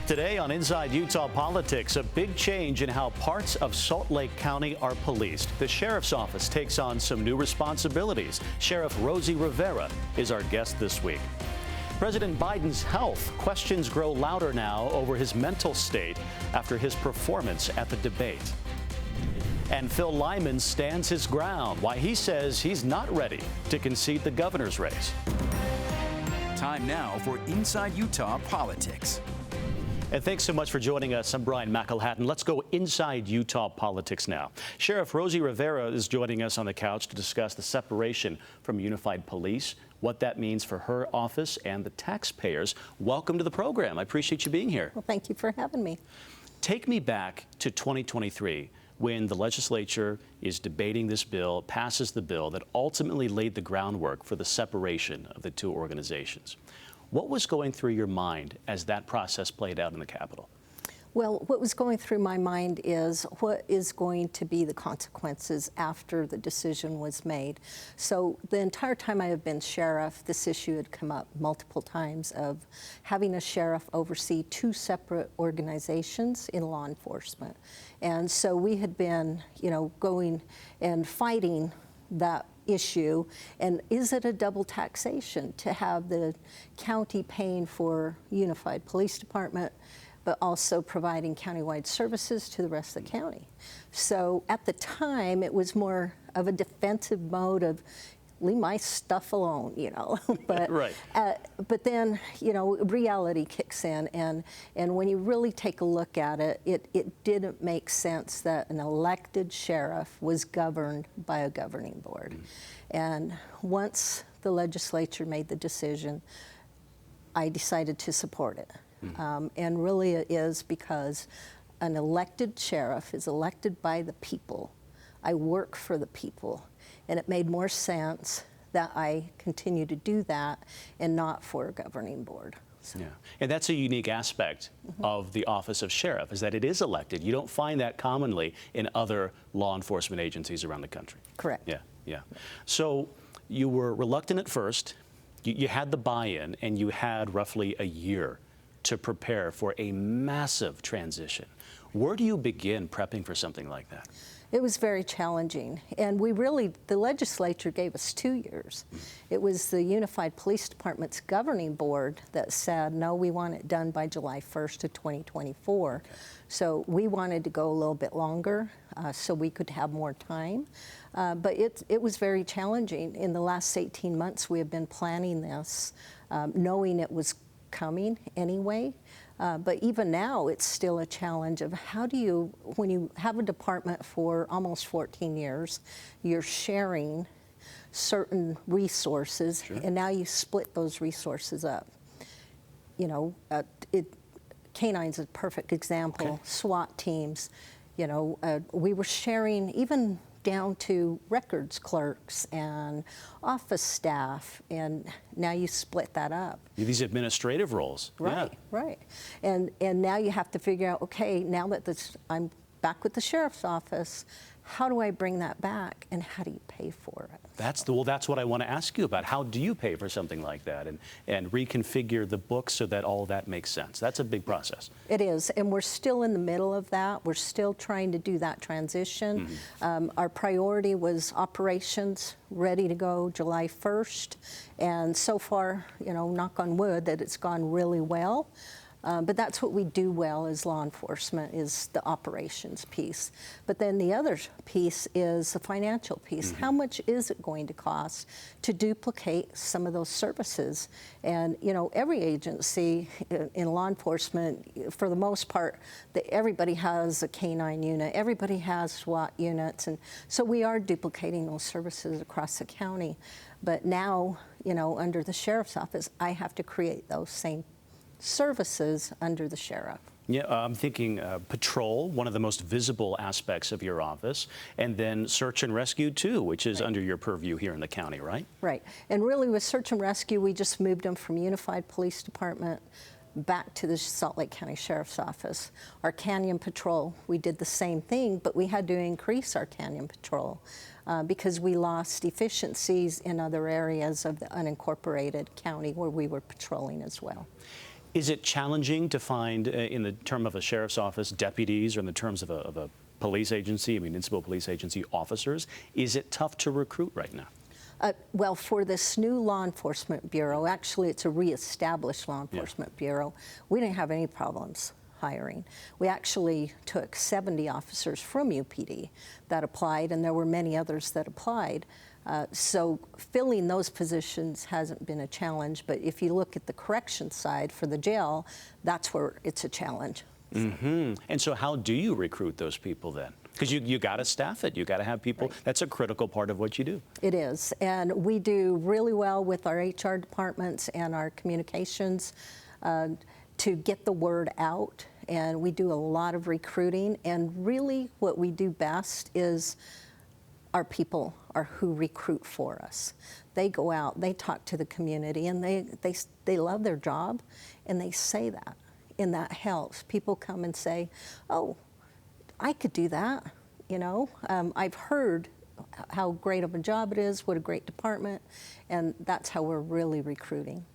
Today on Inside Utah Politics, a big change in how parts of Salt Lake County are policed. The Sheriff's Office takes on some new responsibilities. Sheriff Rosie Rivera is our guest this week. President Biden's health. Questions grow louder now over his mental state after his performance at the debate. And Phil Lyman stands his ground, why he says he's not ready to concede the governor's race. Time now for Inside Utah Politics. And thanks so much for joining us. I'm Brian McElhatton. Let's go inside Utah politics now. Sheriff Rosie Rivera is joining us on the couch to discuss the separation from Unified Police, what that means for her office and the taxpayers. Welcome to the program. I appreciate you being here. Well, thank you for having me. Take me back to 2023 when the legislature is debating this bill, passes the bill that ultimately laid the groundwork for the separation of the two organizations. What was going through your mind as that process played out in the Capitol? Well, what was going through my mind is what is going to be the consequences after the decision was made. So the entire time I have been sheriff, this issue had come up multiple times of having a sheriff oversee two separate organizations in law enforcement. And so we had been, going and fighting that issue, and is it a double taxation to have the county paying for Unified Police Department but also providing countywide services to the rest of the county? So at the time it was more of a defensive mode of leave my stuff alone, but right. But then reality kicks in, and when you really take a look at it, it didn't make sense that an elected sheriff was governed by a governing board. And once the legislature made the decision, I decided to support it. And really it is because an elected sheriff is elected by the people. I work for the people. And it made more sense that I continue to do that and not for a governing board. So. Yeah, and that's a unique aspect of the office of sheriff, is that it is elected. You don't find that commonly in other law enforcement agencies around the country. Correct. Yeah. So you were reluctant at first. You had the buy-in, and you had roughly a year to prepare for a massive transition. Where do you begin prepping for something like that? It was very challenging, and the legislature gave us 2 years. It was the Unified Police Department's governing board that said, no, we want it done by July 1st of 2024. Okay. So we wanted to go a little bit longer so we could have more time. But it was very challenging. In the last 18 months, we have been planning this, knowing it was coming anyway. But even now, it's still a challenge of how do you, when you have a department for almost 14 years, you're sharing certain resources, sure. And now you split those resources up. Canine's a perfect example. Okay. SWAT teams, we were sharing even down to records clerks and office staff, and now you split that up. These administrative roles. Right, yeah. Right. And now you have to figure out, okay, now that I'm back with the sheriff's office, how do I bring that back, and how do you pay for it? That's what I want to ask you about. How do you pay for something like that and reconfigure the books so that all that makes sense? That's a big process. It is, and we're still in the middle of that. We're still trying to do that transition. Our priority was operations ready to go July 1st, and so far, knock on wood, that it's gone really well. But that's what we do well as law enforcement, is the operations piece. But then the other piece is the financial piece. How much is it going to cost to duplicate some of those services? And, every agency in law enforcement, for the most part, everybody has a canine unit, everybody has SWAT units, and so we are duplicating those services across the county. But now, under the sheriff's office, I have to create those same services under the sheriff. Yeah, I'm thinking patrol, one of the most visible aspects of your office, and then search and rescue too, which is under your purview here in the county, right? Right, and really with search and rescue, we just moved them from Unified Police Department back to the Salt Lake County Sheriff's Office. Our Canyon Patrol, we did the same thing, but we had to increase our Canyon Patrol because we lost efficiencies in other areas of the unincorporated county where we were patrolling as well. Is it challenging to find, in the term of a sheriff's office, deputies, or in the terms of a police agency, a municipal police agency, officers? Is it tough to recruit right now? Well, for this new law enforcement bureau, actually it's a reestablished law enforcement bureau, we didn't have any problems hiring. We actually took 70 officers from UPD that applied, and there were many others that applied. So filling those positions hasn't been a challenge, but if you look at the correction side for the jail, that's where it's a challenge. Mm-hmm. And so how do you recruit those people then? Because you got to staff it. You got to have people. Right. That's a critical part of what you do. It is, and we do really well with our HR departments and our communications to get the word out. And we do a lot of recruiting. And really, what we do best is our people are who recruit for us. They go out, they talk to the community, and they love their job, and they say that, and that helps. People come and say, "Oh, I could do that." You know, I've heard how great of a job it is, what a great department, and that's how we're really recruiting.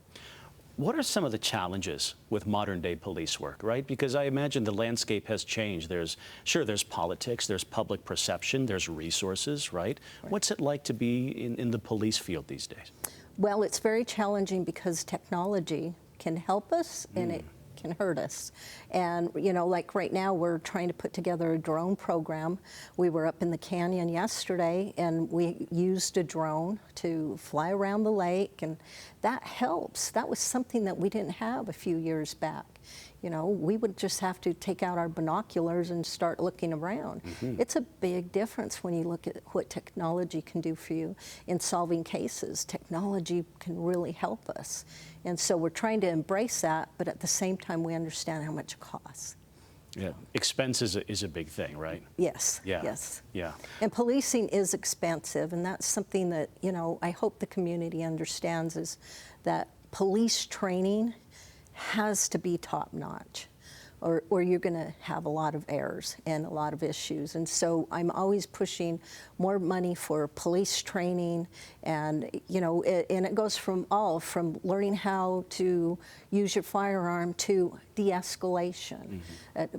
What are some of the challenges with modern day police work, right? Because I imagine the landscape has changed. There's politics, there's public perception, there's resources, right? What's it like to be in the police field these days? Well, it's very challenging because technology can help us and it can hurt us. And, you know, like right now we're trying to put together a drone program. We were up in the canyon yesterday and we used a drone to fly around the lake, and that helps. That was something that we didn't have a few years back. You know, we would just have to take out our binoculars and start looking around. It's a big difference when you look at what technology can do for you in solving cases. Technology can really help us. And so we're trying to embrace that, but at the same time we understand how much it costs. Yeah, expense is a big thing, right? Yes, yeah. Yes. Yeah. And policing is expensive, and that's something that, you know, I hope the community understands, is that police training has to be top-notch, or you're going to have a lot of errors and a lot of issues. And so I'm always pushing more money for police training, and you know, and it goes from learning how to use your firearm to de-escalation.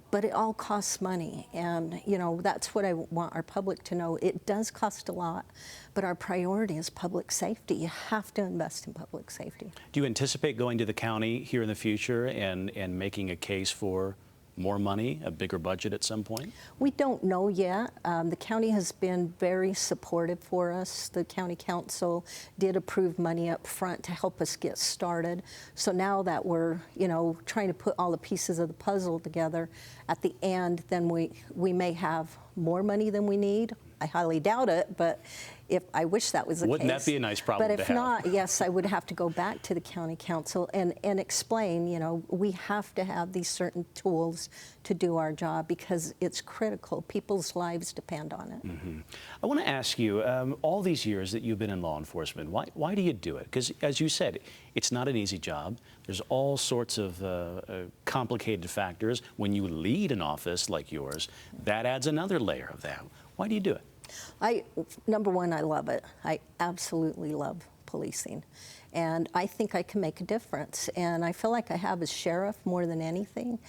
But it all costs money, and you know, that's what I want our public to know. It does cost a lot, but our priority is public safety. You have to invest in public safety. Do you anticipate going to the county here in the future and making a case for more money, a bigger budget at some point? We don't know yet. The county has been very supportive for us. The county council did approve money up front to help us get started. So now that we're, you know, trying to put all the pieces of the puzzle together, at the end, then we may have more money than we need. I highly doubt it, but if I wish that was the case. Wouldn't that be a nice problem to have? But if not, yes, I would have to go back to the county council and explain, you know, we have to have these certain tools to do our job because it's critical. People's lives depend on it. I want to ask you, all these years that you've been in law enforcement, why do you do it? Because as you said, it's not an easy job. There's all sorts of complicated factors. When you lead an office like yours, that adds another layer of that. Why do you do it? Number one, I love it. I absolutely love policing. And I think I can make a difference. And I feel like I have as sheriff more than anything,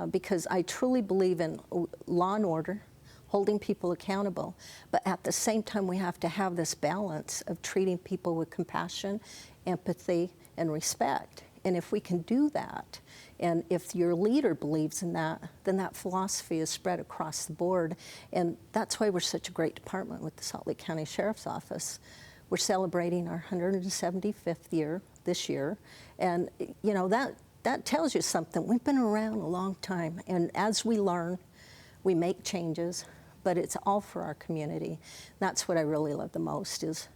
because I truly believe in law and order, holding people accountable. But at the same time, we have to have this balance of treating people with compassion, empathy, and respect. And if we can do that, and if your leader believes in that, then that philosophy is spread across the board. And that's why we're such a great department with the Salt Lake County Sheriff's Office. We're celebrating our 175th year this year. And you know, that tells you something. We've been around a long time. And as we learn, we make changes, but it's all for our community. That's what I really love the most, is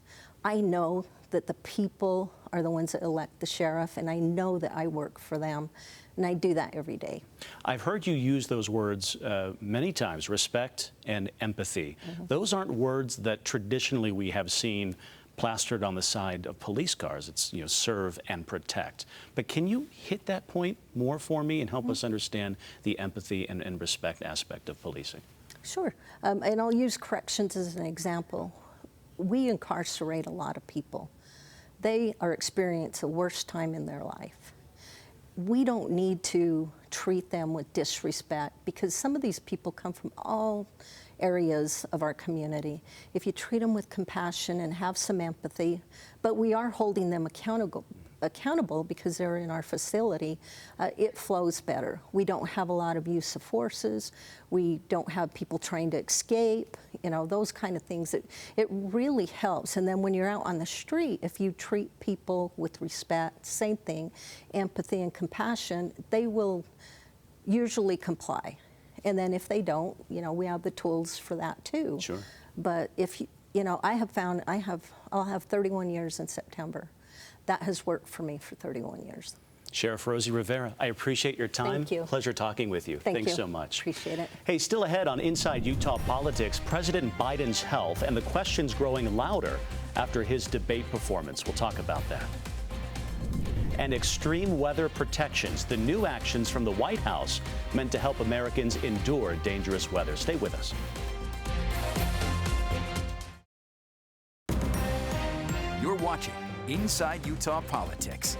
I know that the people are the ones that elect the sheriff, and I know that I work for them, and I do that every day. I've heard you use those words many times, respect and empathy. Those aren't words that traditionally we have seen plastered on the side of police cars. It's, you know, serve and protect. But can you hit that point more for me and help us understand the empathy and respect aspect of policing? Sure, and I'll use corrections as an example. We incarcerate a lot of people. They are experiencing the worst time in their life. we don't need to treat them with disrespect, because some of these people come from all areas of our community. If you treat them with compassion and have some empathy, but we are holding them accountable because they're in our facility, it flows better. We don't have a lot of use of forces. We don't have people trying to escape, you know, those kind of things. It really helps. And then when you're out on the street, if you treat people with respect, same thing, empathy and compassion, they will usually comply. And then if they don't, you know, we have the tools for that too. Sure. But if, you know, I have found, I'll have 31 years in September. That has worked for me for 31 years. Sheriff Rosie Rivera, I appreciate your time. Thank you. Pleasure talking with you. Thanks so much. Appreciate it. Hey, still ahead on Inside Utah Politics, President Biden's health and the questions growing louder after his debate performance. We'll talk about that. And extreme weather protections, the new actions from the White House meant to help Americans endure dangerous weather. Stay with us. You're watching Inside Utah Politics.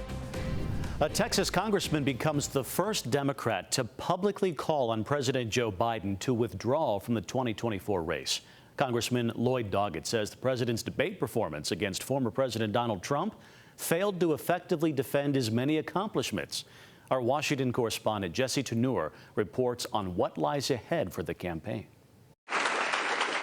A Texas congressman becomes the first Democrat to publicly call on President Joe Biden to withdraw from the 2024 race. Congressman Lloyd Doggett says the president's debate performance against former President Donald Trump failed to effectively defend his many accomplishments. Our Washington correspondent Jesse Tenur reports on what lies ahead for the campaign.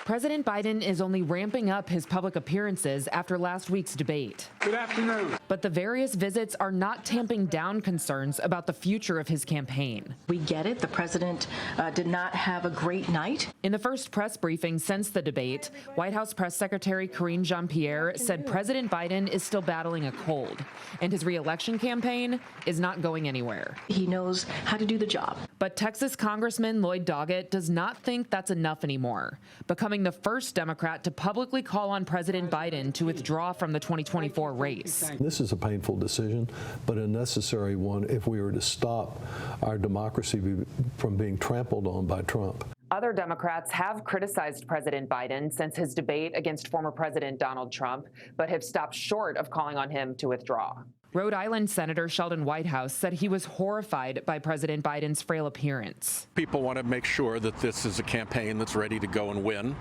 President Biden is only ramping up his public appearances after last week's debate. Good afternoon. But the various visits are not tamping down concerns about the future of his campaign. We get it. The president did not have a great night. In the first press briefing since the debate, White House Press Secretary Karine Jean-Pierre said President Biden is still battling a cold, and his re-election campaign is not going anywhere. He knows how to do the job. But Texas Congressman Lloyd Doggett does not think that's enough anymore, becoming the first Democrat to publicly call on President Biden to withdraw from the 2024 race. This is a painful decision, but a necessary one if we were to stop our democracy from being trampled on by Trump. Other Democrats have criticized President Biden since his debate against former President Donald Trump, but have stopped short of calling on him to withdraw. Rhode Island Senator Sheldon Whitehouse said he was horrified by President Biden's frail appearance. People want to make sure that this is a campaign that's ready to go and win,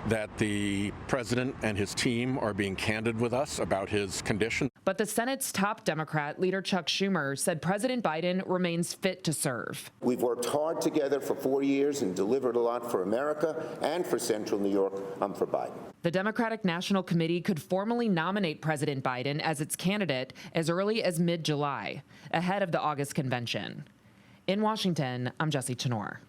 that the president and his team are being candid with us about his condition. But the Senate's top Democrat, Leader Chuck Schumer, said President Biden remains fit to serve. We've worked hard together for 4 years and delivered a lot for America and for Central New York. I'm for Biden. The Democratic National Committee could formally nominate President Biden as its candidate as early as mid-July, ahead of the August convention. In Washington, I'm Jesse Tenor.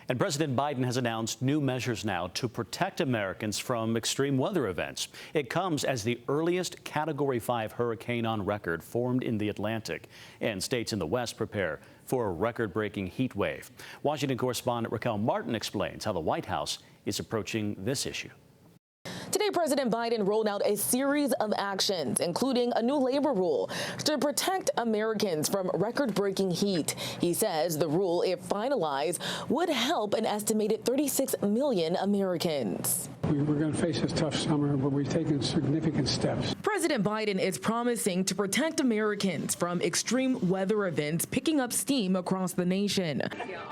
And President Biden has announced new measures now to protect Americans from extreme weather events. It comes as the earliest Category 5 hurricane on record formed in the Atlantic, and states in the West prepare for a record-breaking heat wave. Washington correspondent Raquel Martin explains how the White House is approaching this issue. Today, President Biden rolled out a series of actions, including a new labor rule to protect Americans from record-breaking heat. He says the rule, if finalized, would help an estimated 36 million Americans. We're going to face this tough summer, but we've taken significant steps. President Biden is promising to protect Americans from extreme weather events picking up steam across the nation.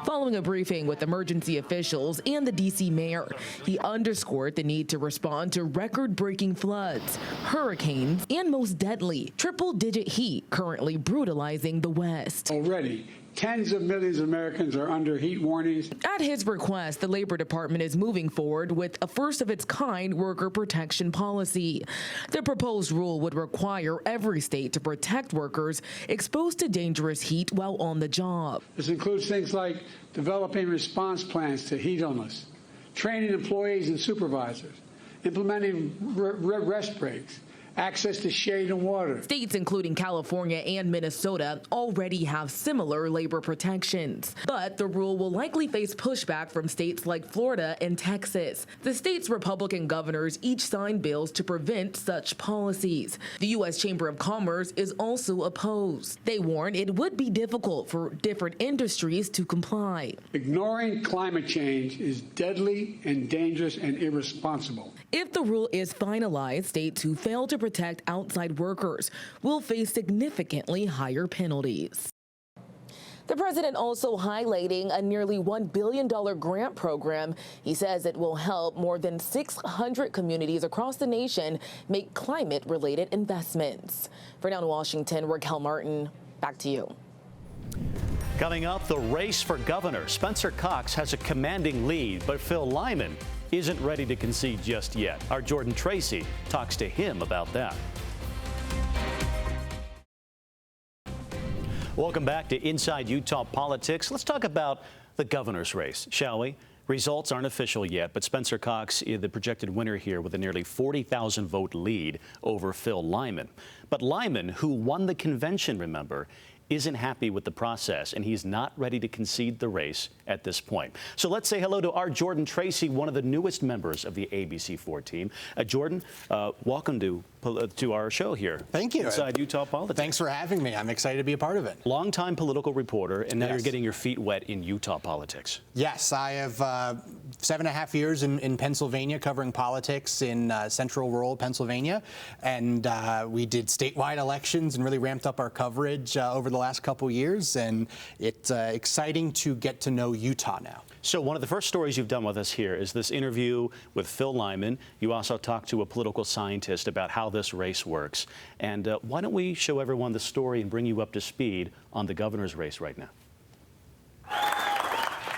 Following a briefing with emergency officials and the D.C. mayor, he underscored the need to respond to record-breaking floods, hurricanes, and most deadly, triple-digit heat currently brutalizing the West. Already, tens of millions of Americans are under heat warnings. At his request, the Labor Department is moving forward with a first-of-its-kind worker protection policy. The proposed rule would require every state to protect workers exposed to dangerous heat while on the job. This includes things like developing response plans to heat illness, training employees and supervisors, implementing rest breaks, access to shade and water. States including California and Minnesota already have similar labor protections, but the rule will likely face pushback from states like Florida and Texas. The state's Republican governors each signed bills to prevent such policies. The U.S. Chamber of Commerce is also opposed. They warn it would be difficult for different industries to comply. Ignoring climate change is deadly and dangerous and irresponsible. If the rule is finalized, states who fail to protect outside workers will face significantly higher penalties. The president also highlighting a nearly $1 billion grant program. He says it will help more than 600 communities across the nation make climate-related investments. For now in Washington, Raquel Martin, back to you. Coming up, the race for governor. Spencer Cox has a commanding lead, but Phil Lyman isn't ready to concede just yet. Our Jordan Tracy talks to him about that. Welcome back to Inside Utah Politics. Let's talk about the governor's race, shall we? Results aren't official yet, but Spencer Cox is the projected winner here with a nearly 40,000 vote lead over Phil Lyman. But Lyman, who won the convention, remember, isn't happy with the process, and he's not ready to concede the race at this point. So let's say hello to our Jordan Tracy, one of the newest members of the ABC4 team. Jordan, welcome to our show here. Thank you. Inside Utah Politics. Thanks for having me. I'm excited to be a part of it. Longtime political reporter, and now Yes. you're getting your feet wet in Utah politics. Yes, I have 7.5 years in Pennsylvania covering politics in central rural Pennsylvania, and we did statewide elections and really ramped up our coverage over the last couple years, and it's exciting to get to know Utah now. So one of the first stories you've done with us here is this interview with Phil Lyman. You also talked to a political scientist about how this race works. And why don't we show everyone the story and bring you up to speed on the governor's race right now.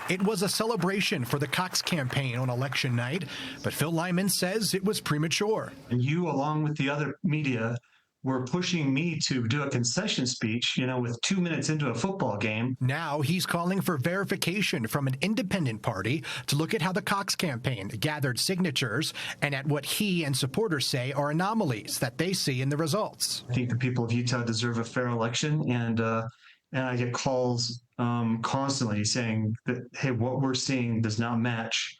It was a celebration for the Cox campaign on election night, but Phil Lyman says it was premature. And you, along with the other media, were pushing me to do a concession speech, with 2 minutes into a football game. Now he's calling for verification from an independent party to look at how the Cox campaign gathered signatures and at what he and supporters say are anomalies that they see in the results. I think the people of Utah deserve a fair election, and I get calls constantly saying that, hey, what we're seeing does not match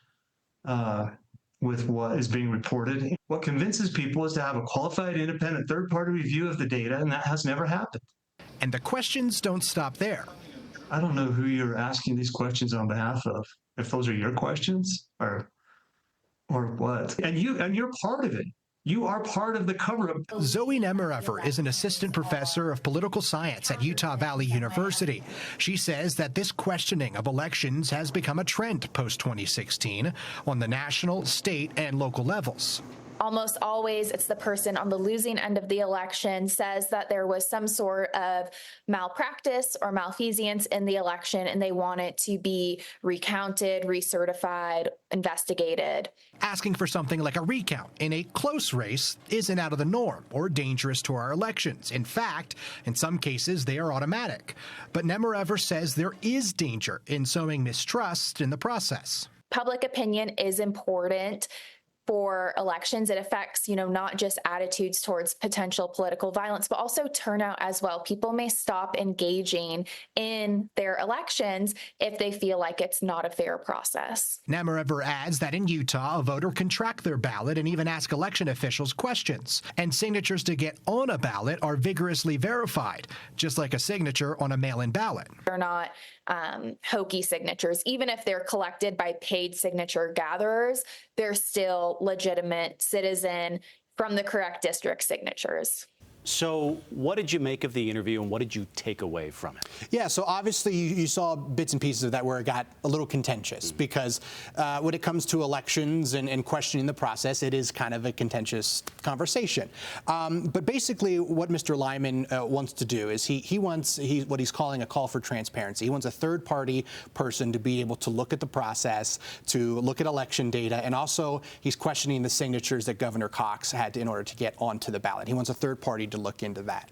with what is being reported. What convinces people is to have a qualified, independent, third-party review of the data, and that has never happened. And the questions don't stop there. I don't know who you're asking these questions on behalf of, if those are your questions or what. And you're part of it. You are part of the cover-up. Zoe Nemerever is an assistant professor of political science at Utah Valley University. She says that this questioning of elections has become a trend post-2016 on the national, state, and local levels. Almost always it's the person on the losing end of the election says that there was some sort of malpractice or malfeasance in the election and they want it to be recounted, recertified, investigated. Asking for something like a recount in a close race isn't out of the norm or dangerous to our elections. In fact, in some cases, they are automatic. But Nemerever says there is danger in sowing mistrust in the process. Public opinion is important for elections. It affects, not just attitudes towards potential political violence, but also turnout as well. People may stop engaging in their elections if they feel like it's not a fair process. Nemerever adds that in Utah, a voter can track their ballot and even ask election officials questions. And signatures to get on a ballot are vigorously verified, just like a signature on a mail-in ballot. They're not hokey signatures. Even if they're collected by paid signature gatherers, they're still legitimate citizen from the correct district signatures. So what did you make of the interview and what did you take away from it? Yeah, so obviously you saw bits and pieces of that where it got a little contentious because when it comes to elections and questioning the process, it is kind of a contentious conversation. But basically what Mr. Lyman wants to do is he wants what he's calling a call for transparency. He wants a third-party person to be able to look at the process, to look at election data, and also he's questioning the signatures that Governor Cox had in order to get onto the ballot. He wants a third party to look into that.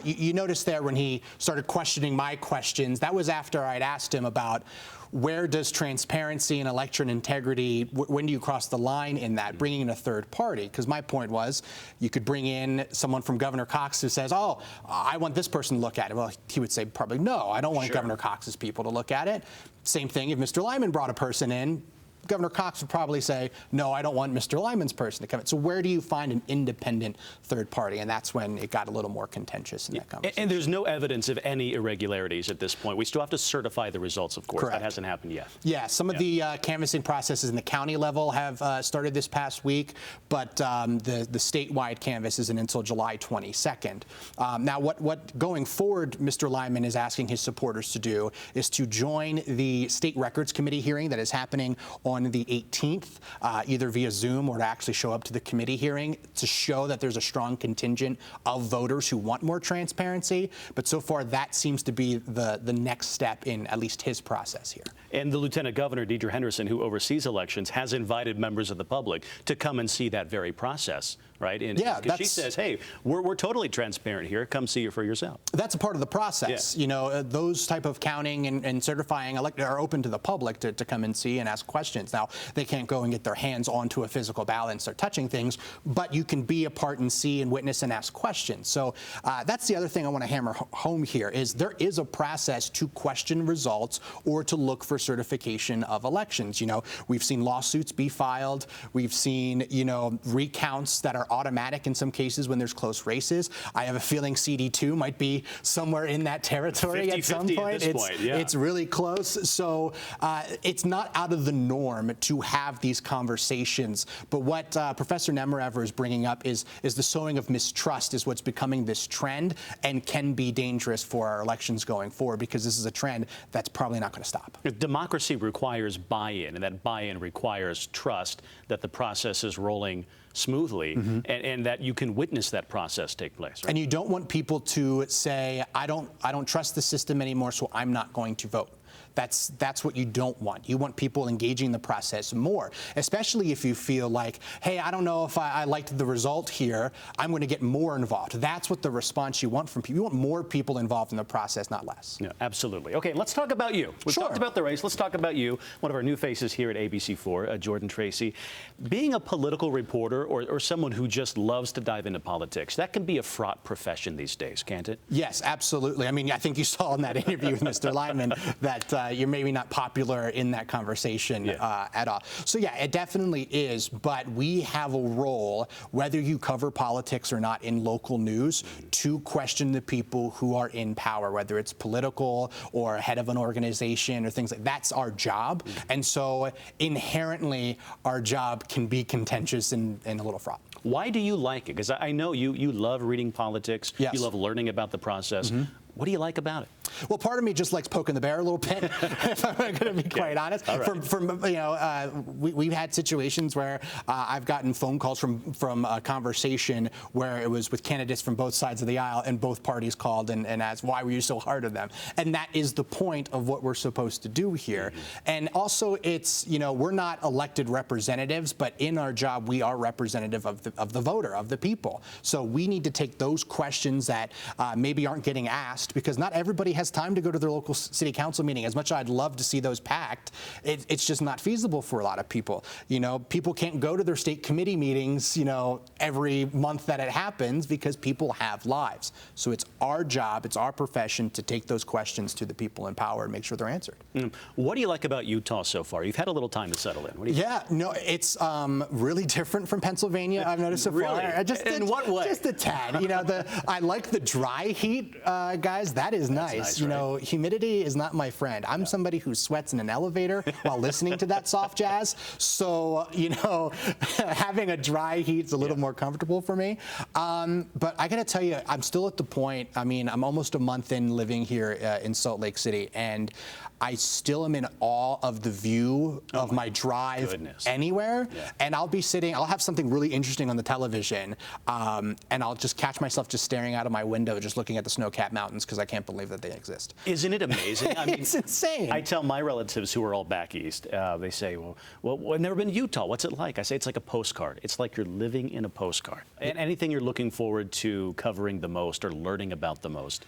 You notice there when he started questioning my questions, that was after I'd asked him about where does transparency and election integrity, when do you cross the line in that, bringing in a third party? Because my point was you could bring in someone from Governor Cox who says, oh, I want this person to look at it. Well, he would say probably no, I don't want Governor Cox's people to look at it. Same thing if Mr. Lyman brought a person in, Governor Cox would probably say, no, I don't want Mr. Lyman's person to come in. So where do you find an independent third party? And that's when it got a little more contentious in that conversation. And there's no evidence of any irregularities at this point. We still have to certify the results, of course. Correct. That hasn't happened yet. Yeah, some of the canvassing processes in the county level have started this past week, but the statewide canvass isn't until July 22nd. Now, what going forward Mr. Lyman is asking his supporters to do is to join the State Records Committee hearing that is happening on the 18th, either via Zoom or to actually show up to the committee hearing to show that there's a strong contingent of voters who want more transparency. But so far, that seems to be the next step in at least his process here. And the Lieutenant Governor, Deidre Henderson, who oversees elections, has invited members of the public to come and see that very process, right? And because she says, hey, we're totally transparent here. Come see it for yourself. That's a part of the process. Yeah. You know, those type of counting and certifying are open to the public to come and see and ask questions. Now, they can't go and get their hands onto a physical ballot and start touching things, but you can be a part and see and witness and ask questions. So that's the other thing I want to hammer home here is there is a process to question results or to look for certification of elections. You know, we've seen lawsuits be filed. We've seen, you know, recounts that are automatic in some cases when there's close races. I have a feeling CD2 might be somewhere in that territory 50-50 at some point. At this point, yeah. It's really close. So it's not out of the norm to have these conversations. But what Professor Nemerever is bringing up is the sowing of mistrust is what's becoming this trend and can be dangerous for our elections going forward because this is a trend that's probably not going to stop. Democracy requires buy-in, and that buy-in requires trust that the process is rolling smoothly and that you can witness that process take place. Right? And you don't want people to say, I don't trust the system anymore, so I'm not going to vote. That's what you don't want. You want people engaging in the process more, especially if you feel like, hey, I don't know if I liked the result here. I'm going to get more involved. That's what the response you want from people. You want more people involved in the process, not less. Yeah, absolutely. Okay, let's talk about you. We've talked about the race. Let's talk about you, one of our new faces here at ABC4, Jordan Tracy. Being a political reporter or someone who just loves to dive into politics, that can be a fraught profession these days, can't it? Yes, absolutely. I mean, I think you saw in that interview with Mr. Lyman that you're maybe not popular in that conversation at all. So yeah, it definitely is, but we have a role, whether you cover politics or not in local news, to question the people who are in power, whether it's political or head of an organization or things like that. That's our job. And so inherently, our job can be contentious and a little fraught. Why do you like it? Because I know you love reading politics. Yes. You love learning about the process. What do you like about it? Well, part of me just likes poking the bear a little bit, if I'm going to be quite honest. Right. From you know, we've had situations where I've gotten phone calls from a conversation where it was with candidates from both sides of the aisle, and both parties called and asked, why were you so hard on them? And that is the point of what we're supposed to do here. And also, it's, you know, we're not elected representatives, but in our job, we are representative of the voter, of the people. So we need to take those questions that maybe aren't getting asked, because not everybody has time to go to their local city council meeting. As much as I'd love to see those packed, it's just not feasible for a lot of people. You know, people can't go to their state committee meetings, you know, every month that it happens because people have lives. So it's our job, it's our profession to take those questions to the people in power and make sure they're answered. What do you like about Utah so far? You've had a little time to settle in. What do you think? No, it's really different from Pennsylvania, I've noticed so far. In what way? Just a tad. You know, I like the dry heat, guys. That is nice. You know, humidity is not my friend. I'm somebody who sweats in an elevator while listening to that soft jazz. So, you know, having a dry heat's a little more comfortable for me. But I got to tell you, I'm still at the point, I mean, I'm almost a month in living here in Salt Lake City, and I still am in awe of the view of my drive anywhere. And I'll be sitting, I'll have something really interesting on the television, and I'll just catch myself just staring out of my window, just looking at the snow-capped mountains, because I can't believe that they exist. Isn't it amazing? I mean, it's insane. I tell my relatives who are all back east, they say, well, I've never been to Utah. What's it like? I say it's like a postcard. It's like you're living in a postcard. And anything you're looking forward to covering the most or learning about the most?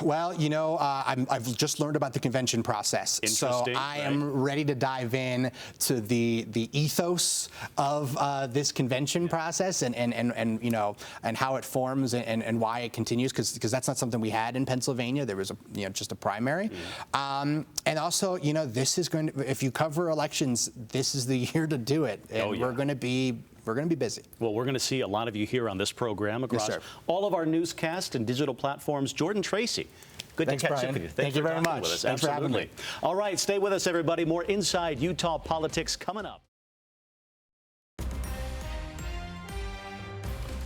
Well, you know, I've just learned about the convention process, so I am ready to dive in to the ethos of this convention process and you know, and how it forms and why it continues, because that's not something we had in Pennsylvania. There was just a primary, and also, you know, this is going to, if you cover elections, this is the year to do it, and we're going to be busy. Well, we're going to see a lot of you here on this program across all of our newscasts and digital platforms. Jordan Tracy, good to catch up with you. Thank you very much. With us. Thanks for having me. All right, stay with us, everybody. More Inside Utah Politics coming up.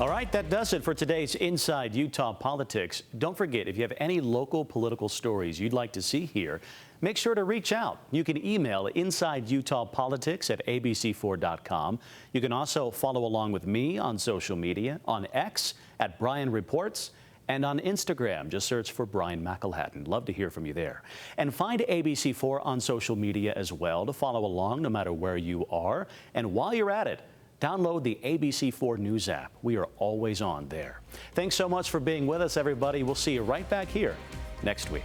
All right, that does it for today's Inside Utah Politics. Don't forget, if you have any local political stories you'd like to see here, make sure to reach out. You can email InsideUtahPolitics@abc4.com. You can also follow along with me on social media, on X @BrianReports, and on Instagram. Just search for Brian McElhatton. Love to hear from you there. And find ABC4 on social media as well to follow along no matter where you are. And while you're at it, download the ABC4 News app. We are always on there. Thanks so much for being with us, everybody. We'll see you right back here next week.